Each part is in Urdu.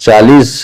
40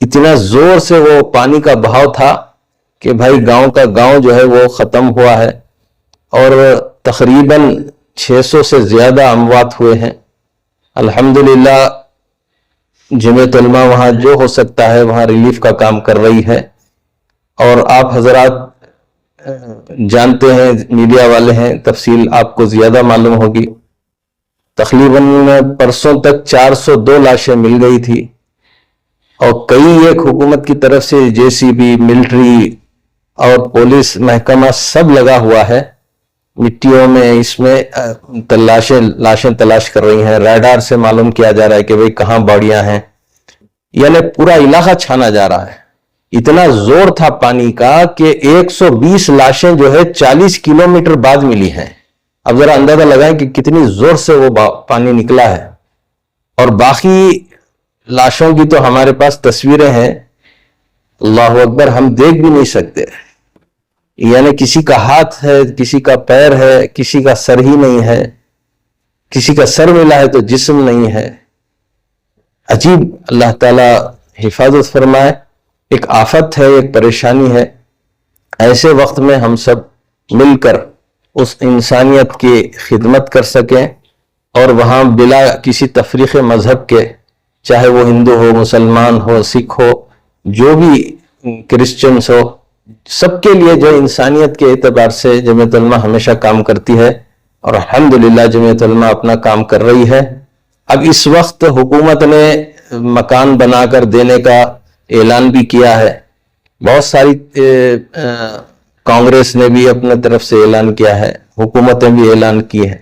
اتنا زور سے وہ پانی کا بہاؤ تھا کہ بھائی گاؤں کا گاؤں جو ہے وہ ختم ہوا ہے، اور تقریباً 600 سے زیادہ اموات ہوئے ہیں۔ الحمدللہ جمعیت علماء وہاں جو ہو سکتا ہے وہاں ریلیف کا کام کر رہی ہے، اور آپ حضرات جانتے ہیں، میڈیا والے ہیں، تفصیل آپ کو زیادہ معلوم ہوگی۔ تقریباً پرسوں تک 402 لاشیں مل گئی تھی، اور کئی ایک حکومت کی طرف سے JCB، ملٹری اور پولیس محکمہ سب لگا ہوا ہے، مٹیوں میں اس میں لاشیں تلاش کر رہی ہیں۔ ریڈار سے معلوم کیا جا رہا ہے کہ بھئی کہاں باڑیاں ہیں، یعنی پورا علاقہ چھانا جا رہا ہے۔ اتنا زور تھا پانی کا کہ 120 لاشیں جو ہے 40 کلومیٹر بعد ملی ہیں۔ اب ذرا اندازہ لگائیں کہ کتنی زور سے وہ پانی نکلا ہے، اور باقی لاشوں کی تو ہمارے پاس تصویریں ہیں، اللہ اکبر، ہم دیکھ بھی نہیں سکتے، یعنی کسی کا ہاتھ ہے، کسی کا پیر ہے، کسی کا سر ہی نہیں ہے، کسی کا سر ملا ہے تو جسم نہیں ہے۔ عجیب، اللہ تعالی حفاظت فرمائے۔ ایک آفت ہے، ایک پریشانی ہے۔ ایسے وقت میں ہم سب مل کر اس انسانیت کی خدمت کر سکیں، اور وہاں بلا کسی تفریق مذہب کے، چاہے وہ ہندو ہو، مسلمان ہو، سکھ ہو، جو بھی کرسچنز ہو، سب کے لیے جو انسانیت کے اعتبار سے جمعیت علماء ہمیشہ کام کرتی ہے، اور الحمدللہ جمعیت علماء اپنا کام کر رہی ہے۔ اب اس وقت حکومت نے مکان بنا کر دینے کا اعلان بھی کیا ہے، بہت ساری کانگریس نے بھی اپنے طرف سے اعلان کیا ہے، حکومتیں بھی اعلان کی ہیں،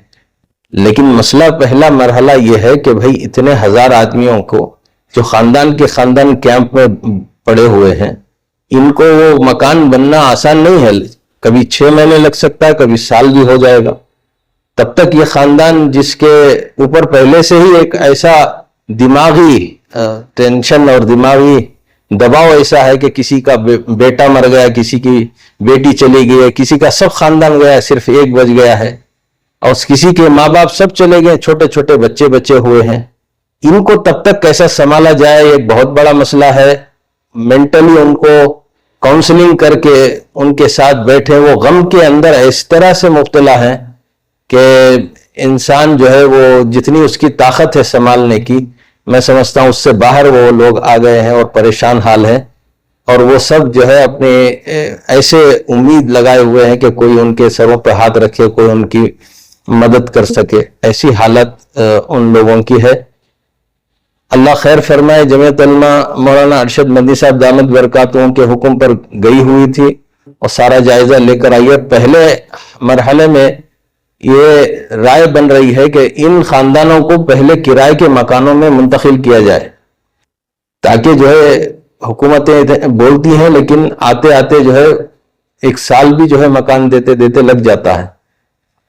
لیکن مسئلہ پہلا مرحلہ یہ ہے کہ بھئی اتنے ہزار آدمیوں کو جو خاندان کے خاندان کیمپ میں پڑے ہوئے ہیں، ان کو وہ مکان بننا آسان نہیں ہے، کبھی 6 مہینے لگ سکتا ہے، کبھی سال بھی ہو جائے گا۔ تب تک یہ خاندان، جس کے اوپر پہلے سے ہی ایک ایسا دماغی ٹینشن اور دماغی دباؤ ایسا ہے کہ کسی کا بیٹا مر گیا، کسی کی بیٹی چلی گئی، کسی کا سب خاندان گیا، صرف ایک بچ گیا ہے، اور کسی کے ماں باپ سب چلے گئے، چھوٹے چھوٹے بچے ہوئے ہیں۔ ان کو تب تک کیسا سنبھالا جائے، ایک بہت بڑا مسئلہ ہے۔ مینٹلی ان کو کاؤنسلنگ کر کے ان کے ساتھ بیٹھے، وہ غم کے اندر اس طرح سے مبتلا ہے کہ انسان جو ہے وہ جتنی اس کی طاقت ہے سنبھالنے کی، میں سمجھتا ہوں اس سے باہر وہ لوگ آ گئے ہیں اور پریشان حال ہیں، اور وہ سب جو ہے اپنے ایسے امید لگائے ہوئے ہیں کہ کوئی ان کے سروں پہ ہاتھ رکھے، کوئی ان کی مدد کر سکے۔ ایسی حالت ان لوگوں کی ہے۔ اللہ خیر فرمائے۔ جمعیت علماء مولانا ارشد مدنی صاحب دامت برکاتہم کے حکم پر گئی ہوئی تھی اور سارا جائزہ لے کر آئی ہے۔ پہلے مرحلے میں یہ رائے بن رہی ہے کہ ان خاندانوں کو پہلے کرائے کے مکانوں میں منتقل کیا جائے، تاکہ جو ہے حکومتیں بولتی ہیں لیکن آتے آتے جو ہے 1 سال بھی جو ہے مکان دیتے دیتے لگ جاتا ہے۔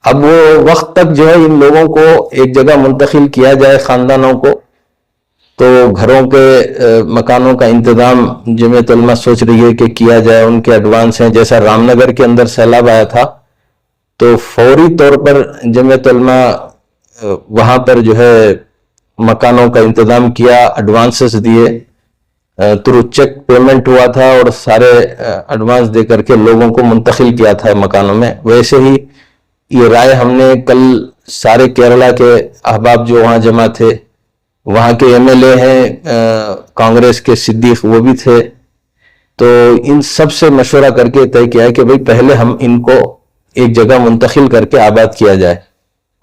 اب وہ وقت تک جو ہے ان لوگوں کو ایک جگہ منتقل کیا جائے، خاندانوں کو، تو گھروں کے مکانوں کا انتظام جمعیت علماء سوچ رہی ہے کہ کیا جائے۔ ان کے ایڈوانس ہیں، جیسا رام نگر کے اندر سیلاب آیا تھا تو فوری طور پر جمعیت علماء وہاں پر جو ہے مکانوں کا انتظام کیا، ایڈوانسز دیے، تھرو چیک پیمنٹ ہوا تھا، اور سارے ایڈوانس دے کر کے لوگوں کو منتقل کیا تھا مکانوں میں۔ ویسے ہی یہ رائے ہم نے کل سارے کیرلا کے احباب جو وہاں جمع تھے، وہاں کے MLA ہیں کانگریس کے صدیق، وہ بھی تھے، تو ان سب سے مشورہ کر کے طے کیا ہے کہ بھئی پہلے ہم ان کو ایک جگہ منتقل کر کے آباد کیا جائے،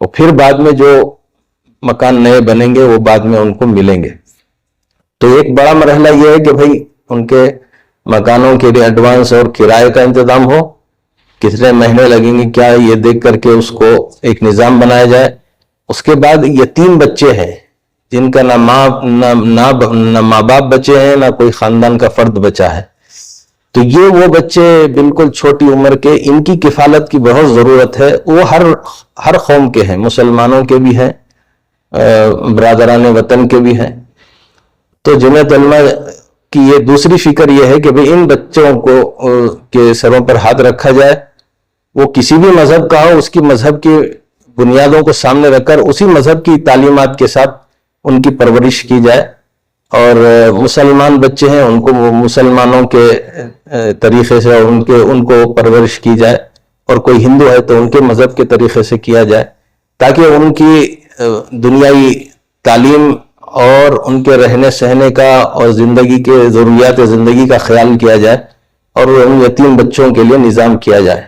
اور پھر بعد میں جو مکان نئے بنیں گے وہ بعد میں ان کو ملیں گے۔ تو ایک بڑا مرحلہ یہ ہے کہ بھئی ان کے مکانوں کے لیے ایڈوانس اور کرائے کا انتظام ہو، کتنے مہینے لگیں گے کیا، یہ دیکھ کر کے اس کو ایک نظام بنایا جائے۔ اس کے بعد یتیم بچے ہیں جن کا نہ ماں باپ بچے ہیں، نہ کوئی خاندان کا فرد بچا ہے، تو یہ وہ بچے بالکل چھوٹی عمر کے، ان کی کفالت کی بہت ضرورت ہے۔ وہ ہر قوم کے ہیں، مسلمانوں کے بھی ہیں، برادران وطن کے بھی ہیں۔ تو جمعیت علماء کی یہ دوسری فکر یہ ہے کہ بھئی ان بچوں کو کے سروں پر ہاتھ رکھا جائے، وہ کسی بھی مذہب کا ہو، اس کی مذہب کی بنیادوں کو سامنے رکھ کر اسی مذہب کی تعلیمات کے ساتھ ان کی پرورش کی جائے، اور مسلمان بچے ہیں ان کو مسلمانوں کے طریقے سے ان کو پرورش کی جائے، اور کوئی ہندو ہے تو ان کے مذہب کے طریقے سے کیا جائے، تاکہ ان کی دنیائی تعلیم اور ان کے رہنے سہنے کا اور زندگی کے ضروریات زندگی کا خیال کیا جائے، اور ان یتیم بچوں کے لیے نظام کیا جائے۔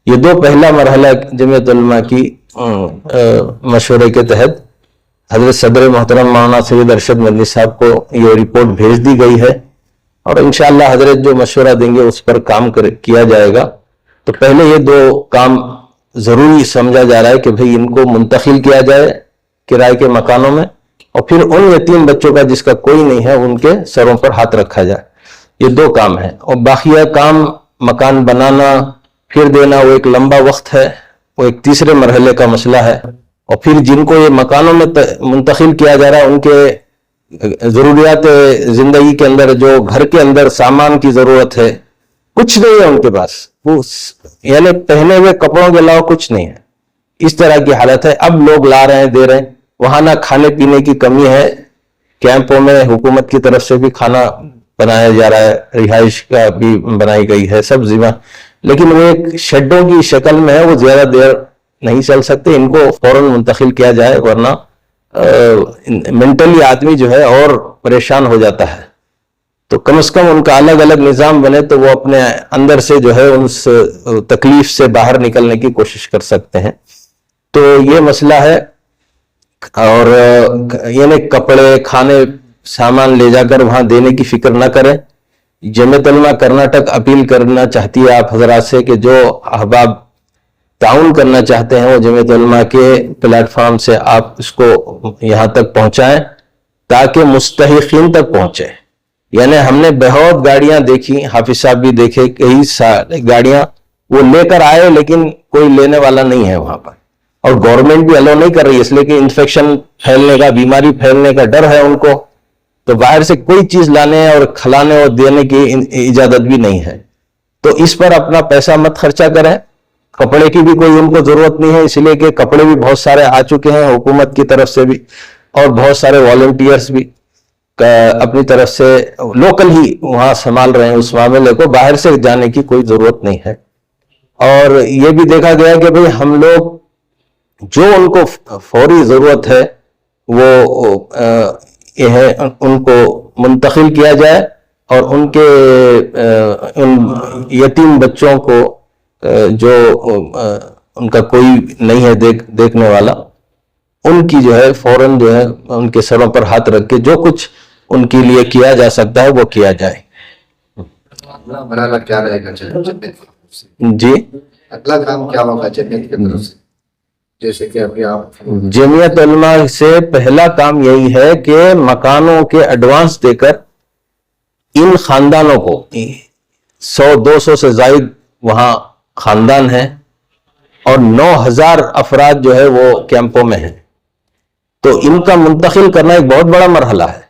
یہ دو پہلا مرحلہ جمعیت علماء کی مشورے کے تحت حضرت صدر محترم مولانا سید ارشد مدنی صاحب کو یہ رپورٹ بھیج دی گئی ہے، اور انشاءاللہ حضرت جو مشورہ دیں گے اس پر کام کیا جائے گا۔ تو پہلے یہ دو کام ضروری سمجھا جا رہا ہے کہ بھئی ان کو منتقل کیا جائے کرائے کے مکانوں میں، اور پھر ان یتیم بچوں کا جس کا کوئی نہیں ہے ان کے سروں پر ہاتھ رکھا جائے۔ یہ دو کام ہیں، اور باقیہ کام مکان بنانا پھر دینا وہ ایک لمبا وقت ہے، وہ ایک تیسرے مرحلے کا مسئلہ ہے، اور پھر جن کو یہ مکانوں میں منتقل کیا جا رہا ہے ان کے ضروریات زندگی کے اندر جو گھر کے اندر سامان کی ضرورت ہے کچھ نہیں ہے ان کے پاس، وہ یعنی پہنے ہوئے کپڑوں کے علاوہ کچھ نہیں ہے، اس طرح کی حالت ہے۔ اب لوگ لا رہے ہیں دے رہے ہیں، وہاں نہ کھانے پینے کی کمی ہے، کیمپوں میں حکومت کی طرف سے بھی کھانا بنایا جا رہا ہے، رہائش کا بھی بنائی گئی ہے سب ذمہ، لیکن وہ ایک شیڈوں کی شکل میں ہے، وہ زیادہ دیر نہیں چل سکتے، ان کو فوراً منتقل کیا جائے، ورنہ منٹلی آدمی جو ہے اور پریشان ہو جاتا ہے۔ تو کم از کم ان کا الگ الگ نظام بنے تو وہ اپنے اندر سے جو ہے اس تکلیف سے باہر نکلنے کی کوشش کر سکتے ہیں۔ تو یہ مسئلہ ہے، اور یعنی کپڑے کھانے سامان لے جا کر وہاں دینے کی فکر نہ کریں۔ جمعیت علماء کرناٹک اپیل کرنا چاہتی ہے آپ حضرات سے کہ جو احباب تعاون کرنا چاہتے ہیں وہ جمعیت علماء کے پلیٹ فارم سے آپ اس کو یہاں تک پہنچائیں تاکہ مستحقین تک پہنچے۔ یعنی ہم نے بہت گاڑیاں دیکھی، حافظ صاحب بھی دیکھے، کئی سارے گاڑیاں وہ لے کر آئے لیکن کوئی لینے والا نہیں ہے وہاں پر، اور گورنمنٹ بھی الاؤ نہیں کر رہی، اس لیے کہ انفیکشن پھیلنے کا، بیماری پھیلنے کا ڈر ہے ان کو، تو باہر سے کوئی چیز لانے اور کھلانے اور دینے کی اجازت بھی نہیں ہے۔ تو اس پر اپنا پیسہ مت خرچہ کریں۔ کپڑے کی بھی کوئی ان کو ضرورت نہیں ہے، اس لیے کہ کپڑے بھی بہت سارے آ چکے ہیں حکومت کی طرف سے بھی، اور بہت سارے والنٹیئرز بھی اپنی طرف سے لوکل ہی وہاں سنبھال رہے ہیں اس معاملے کو، باہر سے جانے کی کوئی ضرورت نہیں ہے۔ اور یہ بھی دیکھا گیا کہ بھئی ہم لوگ جو ان کو فوری ضرورت ہے وہ ان کو منتقل کیا جائے، اور ان کے ان یتیم بچوں کو جو ان کا کوئی نہیں ہے دیکھنے والا، ان کی جو ہے فوراً جو ہے ان کے سروں پر ہاتھ رکھ کے جو کچھ ان کے لیے کیا جا سکتا ہے وہ کیا جائے۔ مرحلہ کیا رہے گا جی اگلا کام کیا ہوگا جمعیت کی طرف سے؟ جیسے کہ ابھی آپ جمعیت علماء سے پہلا کام یہی ہے کہ مکانوں کے ایڈوانس دے کر ان خاندانوں کو 100-200 سے زائد وہاں خاندان ہیں، اور 9000 افراد جو ہے وہ کیمپوں میں ہیں، تو ان کا منتقل کرنا ایک بہت بڑا مرحلہ ہے۔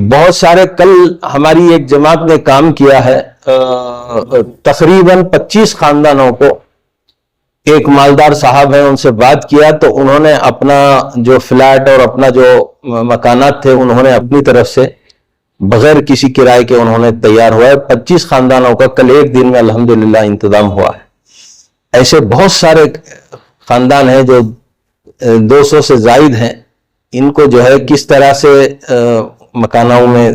بہت سارے کل ہماری ایک جماعت نے کام کیا ہے، تقریباً 25 خاندانوں کو، ایک مالدار صاحب ہیں ان سے بات کیا تو انہوں نے اپنا جو فلیٹ اور اپنا جو مکانات تھے انہوں نے اپنی طرف سے بغیر کسی کرائے کے انہوں نے تیار ہوا ہے۔ 25 خاندانوں کا کل ایک دن میں الحمدللہ انتظام ہوا ہے۔ ایسے بہت سارے خاندان ہیں جو 200 سے زائد ہیں، ان کو جو ہے کس طرح سے مکانوں میں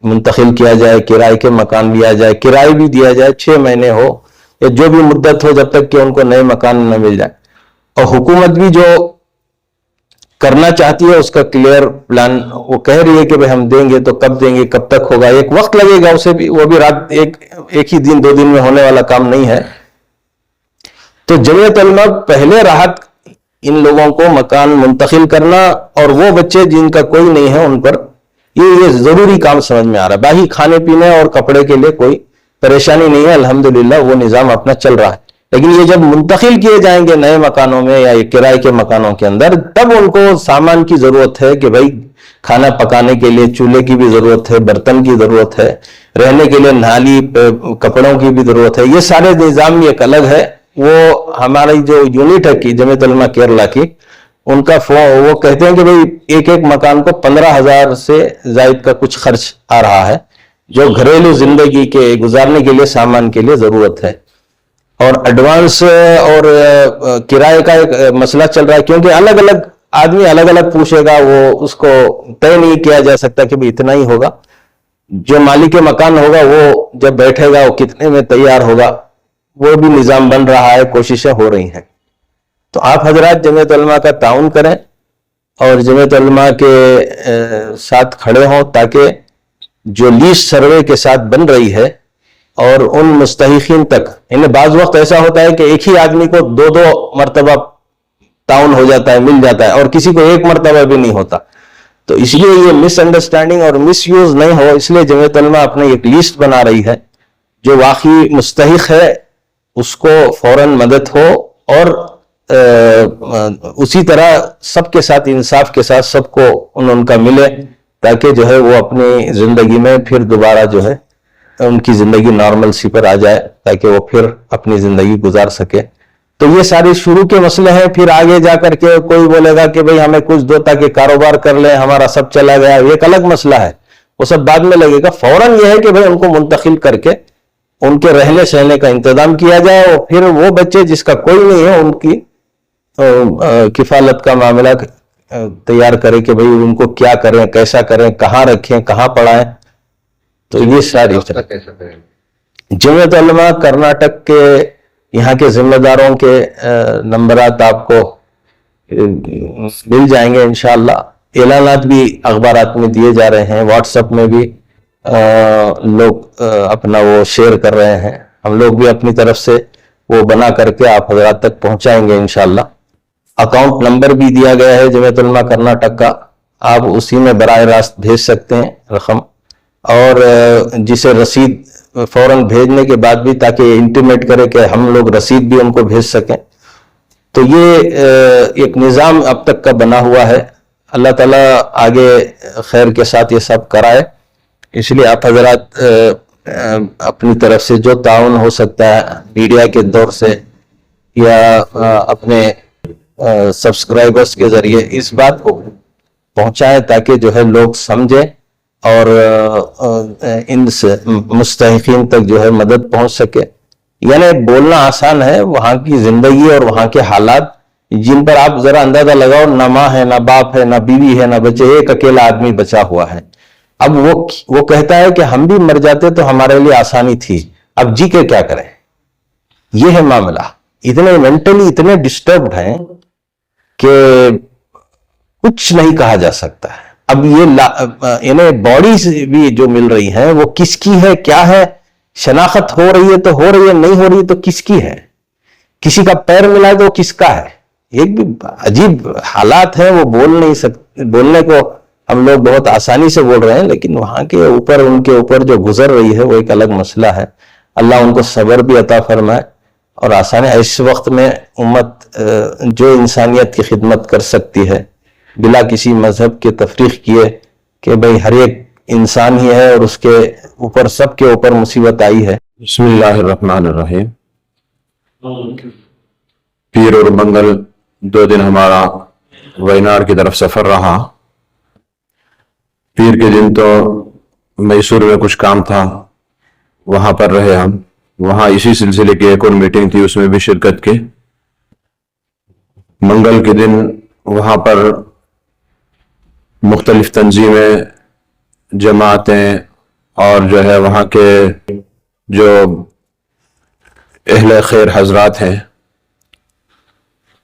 منتقل کیا جائے، کرائے کے مکان لیا جائے، کرائے بھی دیا جائے، 6 مہینے ہو یا جو بھی مدت ہو جب تک کہ ان کو نئے مکان نہ مل جائے۔ اور حکومت بھی جو کرنا چاہتی ہے اس کا کلیئر پلان وہ کہہ رہی ہے کہ ہم دیں گے، تو کب دیں گے، کب تک ہوگا، ایک وقت لگے گا اسے بھی، وہ بھی رات ایک ہی دن 2 دن میں ہونے والا کام نہیں ہے۔ تو جمعیت علماء پہلے راحت ان لوگوں کو مکان منتقل کرنا، اور وہ بچے جن کا کوئی نہیں ہے ان پر یہ ضروری کام سمجھ میں آ رہا ہے۔ باقی کھانے پینے اور کپڑے کے لیے کوئی پریشانی نہیں ہے، الحمدللہ وہ نظام اپنا چل رہا ہے۔ لیکن یہ جب منتقل کیے جائیں گے نئے مکانوں میں یا کرائے کے مکانوں کے اندر، تب ان کو سامان کی ضرورت ہے کہ بھائی کھانا پکانے کے لیے چولہے کی بھی ضرورت ہے، برتن کی ضرورت ہے، رہنے کے لیے نالی کپڑوں کی بھی ضرورت ہے۔ یہ سارے نظام ایک الگ ہے، وہ ہماری جو یونٹ ہے کی جمعیت علماء کیرلا کی، ان کا وہ کہتے ہیں کہ بھئی ایک ایک مکان کو 15,000 سے زائد کا کچھ خرچ آ رہا ہے جو گھریلو زندگی کے گزارنے کے لیے سامان کے لیے ضرورت ہے. اور ایڈوانس اور کرائے کا ایک مسئلہ چل رہا ہے کیونکہ الگ الگ آدمی الگ الگ پوچھے گا, وہ اس کو طے نہیں کیا جا سکتا کہ بھئی اتنا ہی ہوگا. جو مالک مکان ہوگا وہ جب بیٹھے گا وہ کتنے میں تیار ہوگا, وہ بھی نظام بن رہا ہے, کوششیں ہو رہی ہیں. تو آپ حضرات جمعیت علماء کا تعاون کریں اور جمعیت علماء کے ساتھ کھڑے ہوں تاکہ جو لیسٹ سروے کے ساتھ بن رہی ہے اور ان مستحقین تک, انہیں بعض وقت ایسا ہوتا ہے کہ ایک ہی آدمی کو 2 مرتبہ تعاون ہو جاتا ہے, مل جاتا ہے, اور کسی کو 1 مرتبہ بھی نہیں ہوتا. تو اس لیے یہ مس انڈرسٹینڈنگ اور مس یوز نہیں ہو, اس لیے جمعیت علماء اپنے ایک لیسٹ بنا رہی ہے. جو واقعی مستحق ہے اس کو فوراً مدد ہو, اور اسی طرح سب کے ساتھ انصاف کے ساتھ سب کو ان کا ملے, تاکہ جو ہے وہ اپنی زندگی میں پھر دوبارہ جو ہے ان کی زندگی نارمل سی پر آ جائے, تاکہ وہ پھر اپنی زندگی گزار سکے. تو یہ ساری شروع کے مسئلے ہیں. پھر آگے جا کر کے کوئی بولے گا کہ بھئی ہمیں کچھ دو تاکہ کاروبار کر لیں, ہمارا سب چلا گیا, یہ ایک الگ مسئلہ ہے, وہ سب بعد میں لگے گا. فوراً یہ ہے کہ بھئی ان کو منتقل کر کے ان کے رہنے سہنے کا انتظام کیا جائے, اور پھر وہ بچے جس کا کوئی نہیں ہے ان کی کفالت کا معاملہ تیار کرے کہ بھئی ان کو کیا کریں, کیسا کریں, کہاں رکھیں, کہاں پڑھائیں. تو یہ ساری جمعیت علماء کرناٹک کے یہاں کے ذمہ داروں کے نمبرات آپ کو مل جائیں گے انشاءاللہ. اعلانات بھی اخبارات میں دیے جا رہے ہیں, واٹس ایپ میں بھی لوگ اپنا وہ شیئر کر رہے ہیں. ہم لوگ بھی اپنی طرف سے وہ بنا کر کے آپ حضرات تک پہنچائیں گے انشاءاللہ. اکاؤنٹ نمبر بھی دیا گیا ہے جمعیت علماء کرناٹک کا, آپ اسی میں براہ راست بھیج سکتے ہیں رقم, اور جسے رسید فوراً بھیجنے کے بعد بھی تاکہ انٹیمیٹ کرے کہ ہم لوگ رسید بھی ان کو بھیج سکیں. تو یہ ایک نظام اب تک کا بنا ہوا ہے. اللہ تعالیٰ آگے خیر کے ساتھ یہ سب کرائے. اس لیے آپ حضرات اپنی طرف سے جو تعاون ہو سکتا ہے میڈیا کے دور سے یا اپنے سبسکرائبرز کے ذریعے اس بات کو پہنچائیں تاکہ جو ہے لوگ سمجھیں اور ان مستحقین تک جو ہے مدد پہنچ سکے. یعنی بولنا آسان ہے, وہاں کی زندگی اور وہاں کے حالات جن پر آپ ذرا اندازہ لگاؤ, نہ ماں ہے, نہ باپ ہے, نہ بیوی ہے, نہ بچے, ایک اکیلا آدمی بچا ہوا ہے. اب وہ کہتا ہے کہ ہم بھی مر جاتے تو ہمارے لیے آسانی تھی, اب جی کے کیا کریں. یہ ہے معاملہ. اتنے مینٹلی اتنے ڈسٹربڈ ہیں کہ کچھ نہیں کہا جا سکتا ہے. اب یہ انہیں باڈیز بھی جو مل رہی ہیں وہ کس کی ہے, کیا ہے, شناخت ہو رہی ہے تو ہو رہی ہے, نہیں ہو رہی ہے تو کس کی ہے, کسی کا پیر ملا ہے تو وہ کس کا ہے. ایک بھی عجیب حالات ہیں, وہ بول نہیں سکتے. بولنے کو ہم لوگ بہت آسانی سے بول رہے ہیں, لیکن وہاں کے اوپر ان کے اوپر جو گزر رہی ہے وہ ایک الگ مسئلہ ہے. اللہ ان کو صبر بھی عطا فرمائے اور آسانی. اس وقت میں امت جو انسانیت کی خدمت کر سکتی ہے بلا کسی مذہب کے تفریق کیے کہ بھئی ہر ایک انسان ہی ہے اور اس کے اوپر سب کے اوپر مصیبت آئی ہے. بسم اللہ الرحمن الرحیم. پیر اور منگل 2 دن ہمارا ویناڈ کی طرف سفر رہا. پیر کے دن تو میسور میں کچھ کام تھا, وہاں پر رہے ہم. وہاں اسی سلسلے کی ایک اور میٹنگ تھی, اس میں بھی شرکت کی. منگل کے دن وہاں پر مختلف تنظیمیں, جماعتیں اور جو ہے وہاں کے جو اہل خیر حضرات ہیں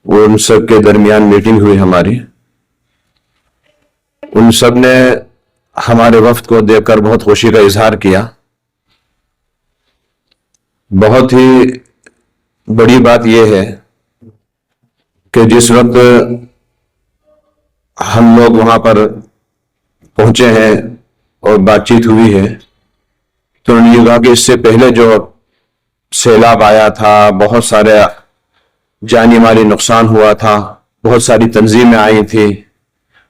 وہ ان سب کے درمیان میٹنگ ہوئی ہماری. ان سب نے ہمارے وفد کو دیکھ کر بہت خوشی کا اظہار کیا. بہت ہی بڑی بات یہ ہے کہ جس وقت ہم لوگ وہاں پر پہنچے ہیں اور بات چیت ہوئی ہے تو انہوں نے یہ کہا کہ اس سے پہلے جو سیلاب آیا تھا, بہت سارے جانی مالی نقصان ہوا تھا, بہت ساری تنظیمیں آئی تھی,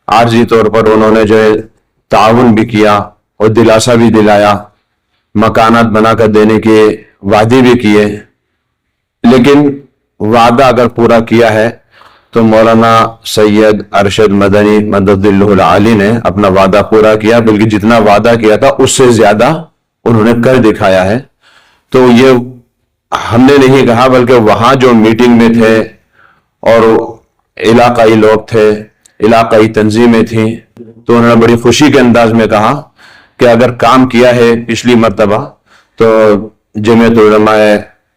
عارضی طور پر انہوں نے جو ہے تعاون بھی کیا اور دلاسا بھی دلایا, مکانات بنا کر دینے کے وعدے بھی کیے. لیکن وعدہ اگر پورا کیا ہے تو مولانا سید ارشد مدنی مدداللہ علی نے اپنا وعدہ پورا کیا، بلکہ جتنا وعدہ کیا تھا اس سے زیادہ انہوں نے کر دکھایا ہے۔ تو یہ ہم نے نہیں کہا، بلکہ وہاں جو میٹنگ میں تھے اور علاقائی لوگ تھے، علاقائی تنظیمیں تھیں، تو انہوں نے بڑی خوشی کے انداز میں کہا کہ اگر کام کیا ہے پچھلی مرتبہ تو جمعیت علماء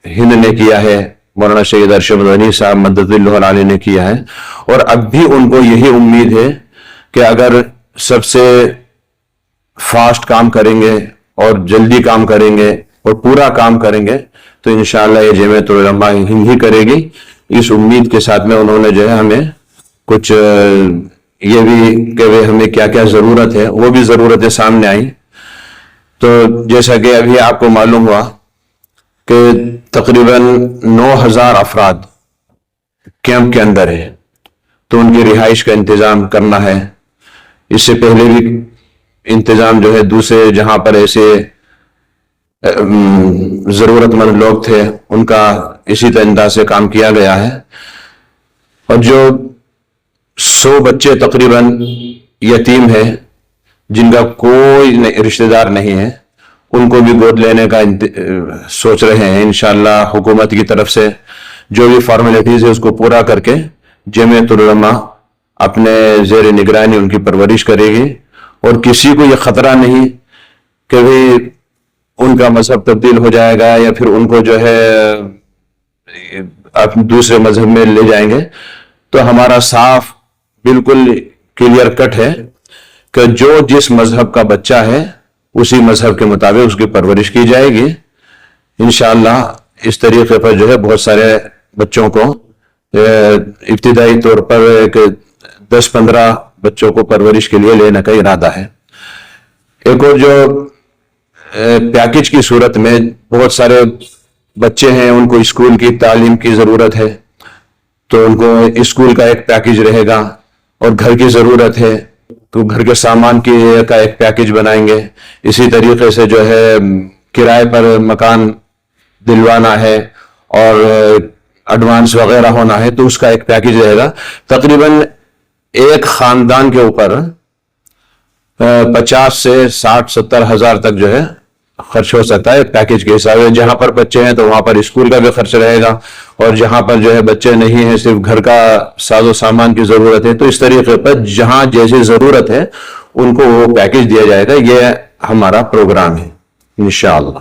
ہند نے کیا ہے، مولانا سید ارشد مدنی صاحب مدداللہ علی نے کیا ہے، اور اب بھی ان کو یہی امید ہے کہ اگر سب سے فاسٹ کام کریں گے اور جلدی کام کریں گے اور پورا کام کریں گے تو انشاءاللہ یہ جمعیت علماء ہند ہی کرے گی۔ اس امید کے ساتھ میں انہوں نے جو ہے ہمیں کچھ یہ بھی کہ ہمیں کیا کیا ضرورت ہے وہ بھی ضرورتیں سامنے آئیں۔ تو جیسا کہ ابھی آپ کو معلوم ہوا کہ تقریباً 9,000 افراد کیمپ کے اندر ہے، تو ان کی رہائش کا انتظام کرنا ہے۔ اس سے پہلے بھی انتظام جو ہے دوسرے جہاں پر ایسے ضرورت مند لوگ تھے ان کا اسی انداز سے کام کیا گیا ہے، اور جو 100 بچے تقریباً یتیم ہیں جن کا کوئی رشتہ دار نہیں ہے، ان کو بھی گود لینے کا سوچ رہے ہیں۔ انشاءاللہ حکومت کی طرف سے جو بھی فارمیلٹیز ہے اس کو پورا کر کے جمعیت العلماء اپنے زیر نگرانی ان کی پرورش کرے گی، اور کسی کو یہ خطرہ نہیں کہ بھی ان کا مذہب تبدیل ہو جائے گا یا پھر ان کو جو ہے دوسرے مذہب میں لے جائیں گے۔ تو ہمارا صاف بالکل کلیئر کٹ ہے کہ جو جس مذہب کا بچہ ہے اسی مذہب کے مطابق اس کی پرورش کی جائے گی انشاءاللہ۔ اس طریقے پر جو ہے بہت سارے بچوں کو ابتدائی طور پر 10-15 بچوں کو پرورش کے لیے لینے کا ارادہ ہے۔ ایک اور جو پیکج کی صورت میں بہت سارے بچے ہیں ان کو اسکول کی تعلیم کی ضرورت ہے، تو ان کو اسکول کا ایک پیکج رہے گا، اور گھر کی ضرورت ہے تو گھر کے سامان کا ایک پیکج بنائیں گے۔ اسی طریقے سے جو ہے کرائے پر مکان دلوانا ہے اور ایڈوانس وغیرہ ہونا ہے تو اس کا ایک پیکج رہے گا۔ تقریباً ایک خاندان کے اوپر 50 سے 60-70 ہزار تک جو ہے خرچ ہو سکتا ہے پیکج کے حساب سے۔ جہاں پر بچے ہیں تو وہاں پر اسکول کا بھی خرچ رہے گا، اور جہاں پر جو ہے بچے نہیں ہیں صرف گھر کا ساز و سامان کی ضرورت ہے تو اس طریقے پر جہاں جیسی ضرورت ہے ان کو وہ پیکج دیا جائے گا۔ یہ ہمارا پروگرام ہے انشاءاللہ۔